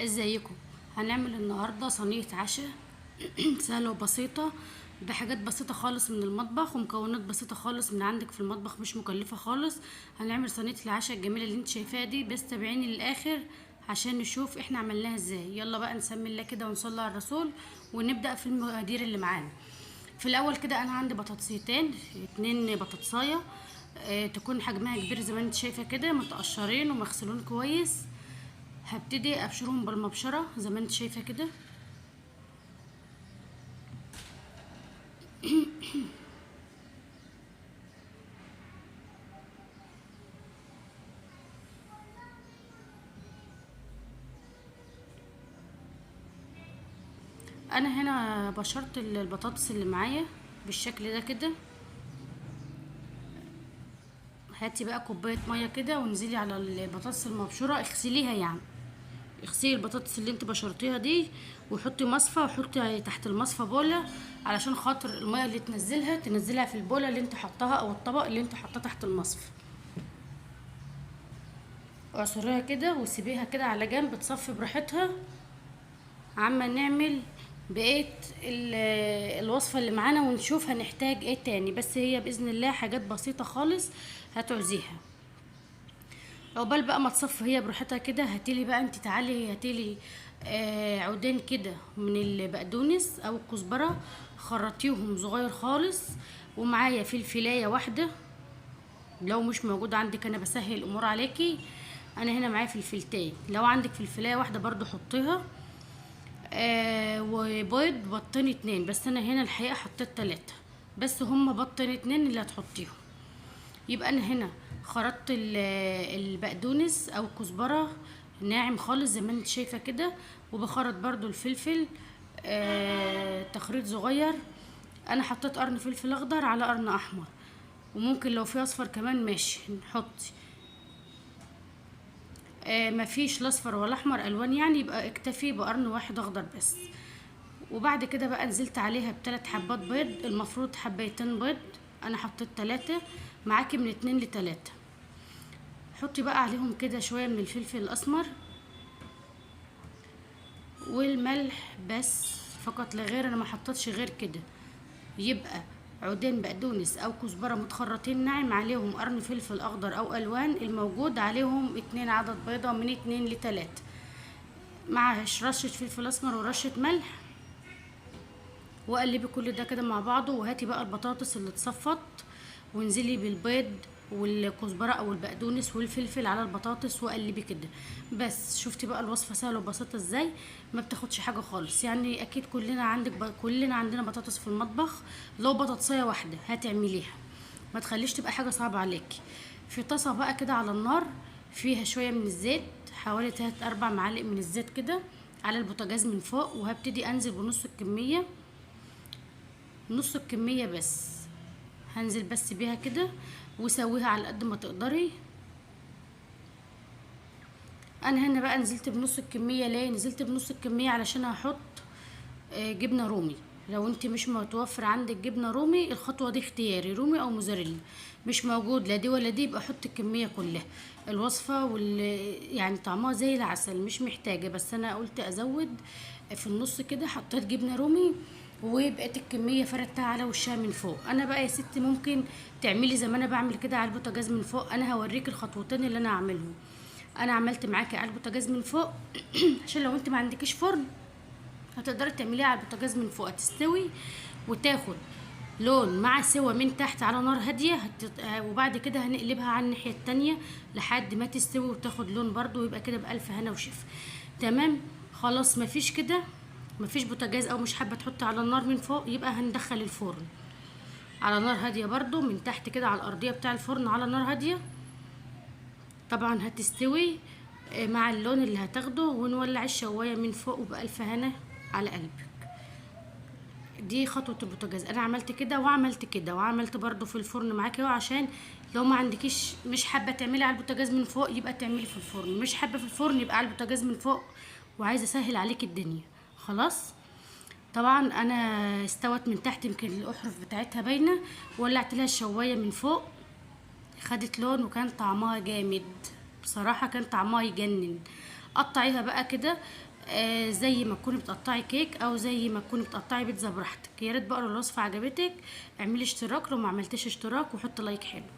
ازيكم؟ هنعمل النهارده صينيه عشاء سهله وبسيطه، بحاجات بسيطه خالص من المطبخ ومكونات بسيطه خالص من عندك في المطبخ، مش مكلفه خالص. هنعمل صينيه العشاء الجميله اللي انت شايفاها دي، بس تابعيني للاخر عشان نشوف احنا عملناها ازاي. يلا بقى نسمي الله كده ونصلي على الرسول ونبدا في المقادير اللي معانا. في الاول كده انا عندي بطاطسيتين، 2 بطاطسايه، تكون حجمها كبير زي ما انت شايفه كده، متقشرين ومغسولين كويس. هبتدي ابشرهم بالمبشره زي ما انت شايفه كده. انا هنا بشرت البطاطس اللي معايا بالشكل ده كده. هاتي بقى كوبايه ميه كده وانزلي على البطاطس المبشوره، اغسليها يعني. اغسلي البطاطس اللي انت بشرتيها دي، وحطي مصفى، وحطي تحت المصفى بوله علشان خاطر الميه اللي تنزلها في البوله اللي انت حطاها او الطبق اللي انت حطاه تحت المصفى. اعصريها كده وسيبيها كده على جنب تصفي براحتها، عما نعمل بقية الوصفة اللي معانا ونشوف هنحتاج ايه تاني. بس هي بإذن الله حاجات بسيطة خالص هتعوزيها. عقبال بقى ما تصفي هي براحتها كده، هاتيلي بقى انت، تعالي هاتيلي عودين كده من البقدونس او الكزبرة، خرطيهم صغير خالص. ومعايا فلفلاية واحدة، لو مش موجود عندك انا بسهل الامور عليكي. انا هنا معايا فلفلتين، لو عندك فلفلاية واحدة برضو حطيها. وبيض بطين 2، بس انا هنا الحقيقة حطيت 3، بس هما بطين 2 اللي هتحطيهم. يبقى انا هنا خرطت البقدونس او الكزبرة ناعم خالص زي ما انت شايفة كده، وبخرط برضو الفلفل تخريط صغير. انا حطيت قرن فلفل اخضر على قرن احمر، وممكن لو في اصفر كمان ماشي نحطي. مفيش لا اصفر ولا احمر الوان يعني، يبقى اكتفي بقرن واحد اخضر بس. وبعد كده بقى نزلت عليها ب3 حبات بيض، المفروض حبيتين بيض، انا حطيت 3، معاكي من 2 ل3. حطي بقى عليهم كده شوية من الفلفل الاسمر والملح بس فقط لا غير، انا ما حطيتش غير كده. يبقى عودين بقدونس او كزبرة متخرطين ناعم، عليهم قرن فلفل اخضر او الوان، الموجود عليهم 2 عدد بيضة من 2 ل3، مع رشة فلفل اسمر ورشة ملح. وقلبي كل ده كده مع بعضه، وهاتي بقى البطاطس اللي اتصفت وانزلي بالبيض والكزبره او البقدونس والفلفل على البطاطس وقلبي كده. بس شفتي بقى الوصفه سهله وبسيطه ازاي، ما بتاخدش حاجه خالص يعني. اكيد كلنا عندنا بطاطس في المطبخ، لو بطاطسيه واحده هتعمليها، ما تخليش تبقى حاجه صعبه عليكي. في طاسه بقى كده على النار، فيها شويه من الزيت، حوالي 3 4 معالق من الزيت كده على البوتاجاز من فوق، وهبتدي انزل بنص الكميه، نص الكمية بس. هنزل بس بيها كده وسويها على قد ما تقدري. انا هنا بقى نزلت بنص الكمية. ليه نزلت بنص الكمية؟ علشان هحط جبنة رومي. لو انت مش متوفر عندك جبنة رومي، الخطوة دي اختياري، رومي او موزاريلا. مش موجود لا دي ولا دي، يبقى حط الكمية كلها. الوصفة يعني طعمها زي العسل، مش محتاجة، بس انا قلت ازود في النص كده، حطيت جبنة رومي وبقت الكمية فردتها على وشها من فوق. انا بقى يا ستي ممكن تعملي زي ما انا بعمل كده على البوتاجاز من فوق، انا هوريك الخطوتين اللي انا هعملهم. انا عملت معاكي على البوتاجاز من فوق عشان لو انت ما عندكيش فرن هتقدري تعمليها على البوتاجاز من فوق، تستوي وتاخد لون مع سوا من تحت على نار هاديه. وبعد كده هنقلبها على الناحيه التانية لحد ما تستوي وتاخد لون برضو، ويبقى كده بألف هنا وشفا. تمام. خلاص مفيش كده، مفيش بوتاجاز او مش حابه تحطي على النار من فوق، يبقى هندخل الفرن على نار هاديه برضو من تحت كده على الارضيه بتاع الفرن على نار هاديه. طبعا هتستوي مع اللون اللي هتاخده، ونولع الشوايه من فوق وبألف هنا على قلبك. دي خطوه البوتاجاز. انا عملت كده وعملت كده وعملت برضو في الفرن معاكي اهو، عشان لو ما عندكيش مش حابه تعملي على البوتاجاز من فوق يبقى تعملي في الفرن، مش حابه في الفرن يبقى على البوتاجاز من فوق. وعايزه اسهل عليك الدنيا. خلاص. طبعا انا استوت من تحت، يمكن الاحرف بتاعتها باينه. ولعت لها الشوايه من فوق، خدت لون وكان طعمها جامد بصراحه، كان طعمها يجنن. قطعيها بقى كده زي ما تكوني بتقطعي كيك او زي ما تكوني بتقطعي بيتزا براحتك. يا ريت بقى لو الوصفه عجبتك اعملي اشتراك، لو ما عملتيش اشتراك وحطي لايك حلو.